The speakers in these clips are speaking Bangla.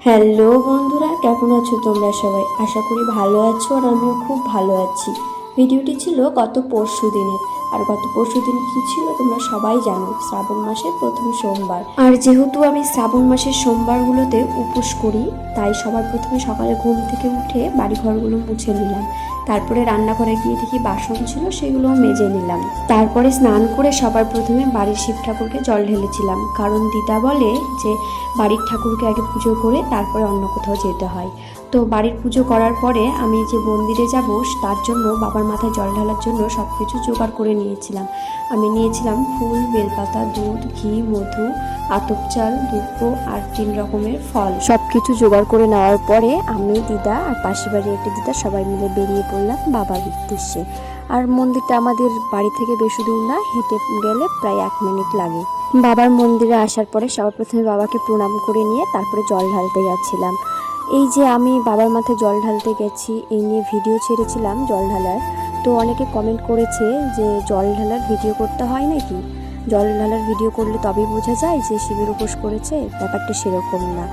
হ্যালো বন্ধুরা, কেমন আছো তোমরা সবাই? আশা করি ভালো আছো আর আমিও খুব ভালো আছি। ভিডিওটি ছিল গত পরশু দিনের। আর গত পরশু দিন কী ছিল তোমরা সবাই জানো, শ্রাবণ মাসের প্রথম সোমবার। আর যেহেতু আমি শ্রাবণ মাসের সোমবারগুলোতে উপোস করি, তাই সবার প্রথমে সকালে ঘুম থেকে উঠে বাড়িঘরগুলো মুছে নিলাম। তারপরে রান্নাঘরে গিয়ে দেখি বাসন ছিল, সেগুলোও মেজে নিলাম। তারপরে স্নান করে সবার প্রথমে বাড়ির শিব ঠাকুরকে জল ঢেলেছিলাম, কারণ দিদা বলে যে বাড়ির ঠাকুরকে আগে পুজো করে তারপরে অন্য কোথাও যেতে হয়। তো বাড়ির পুজো করার পরে আমি যে মন্দিরে যাব তার জন্য বাবার মাথায় জল ঢালার জন্য সব কিছু জোগাড় করে নিয়েছিলাম। আমি নিয়েছিলাম ফুল, বেলপাতা, দুধ, ঘি, মধু, আতপ চাল, দুব্ব আর 3 রকমের ফল। সব কিছু জোগাড় করে নেওয়ার পরে আমি, দিদা আর পাশের বাড়ির একটি দিদা সবাই মিলে বেরিয়ে পড়লাম বাবার উদ্দেশ্যে। আর মন্দিরটা আমাদের বাড়ি থেকে বেশি দূর না, হেঁটে গেলে প্রায় 1 মিনিট লাগে। বাবার মন্দিরে আসার পরে সবার প্রথমে বাবাকে প্রণাম করে নিয়ে তারপরে জল ঢালতে যাচ্ছিলাম। এই যে আমি বাবার মাথায় জল ঢালতে গেছি, এই নিয়ে ভিডিও ছেড়েছিলাম জল ঢালার। তো অনেকে কমেন্ট করেছে যে জল ঢালার ভিডিও করতে হয় নাকি, জল ঢালার ভিডিও করলে তবেই বোঝা যায় যে শিবের উপোস করেছে। ব্যাপারটা সেরকম না।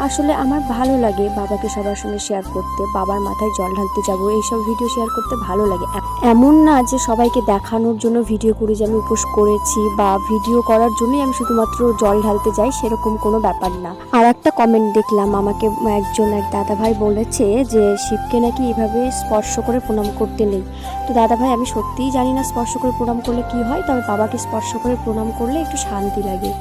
আসলে আমার ভালো লাগে বাবাকে সবার সঙ্গে শেয়ার করতে, বাবার মাথায় জল ঢালতে যাবো এইসব ভিডিও শেয়ার করতে ভালো লাগে। এমন না যে সবাইকে দেখানোর জন্য ভিডিও করি যে আমি উপোস করেছি, বা ভিডিও করার জন্যই আমি শুধুমাত্র জল ঢালতে যাই, সেরকম কোনো ব্যাপার না। আর একটা কমেন্ট দেখলাম, আমাকে এক দাদা ভাই বলেছে যে শিবকে নাকি এভাবে স্পর্শ করে প্রণাম করতে নেই। তো দাদা ভাই, আমি সত্যিই জানি না স্পর্শ করে প্রণাম করলে কি হয়, তবে বাবাকে স্পর্শ করে প্রণাম করলে একটু শান্তি লাগে।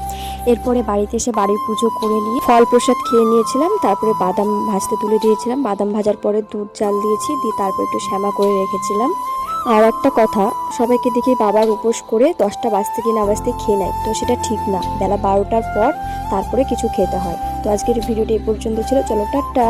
এরপরে বাড়িতে এসে বাড়ির পুজো করে নিয়ে ফল প্রসাদ খেয়ে নিয়েছিলাম। তারপরে বাদাম ভাজতে তুলে দিয়েছিলাম, বাদাম ভাজার পরে দুধ জাল দিয়েছি, দিয়ে তারপর একটু শ্যামা করে রেখেছিলাম। আর একটা কথা, সবাইকে দেখি বাবার উপোস করে 10টা বাজতে কি না বাজতে খেয়ে নেয়, তো সেটা ঠিক না। বেলা 12টার পর তারপরে কিছু খেতে হয়। তো আজকের ভিডিওটি এই পর্যন্ত ছিল। চলো, টাটা।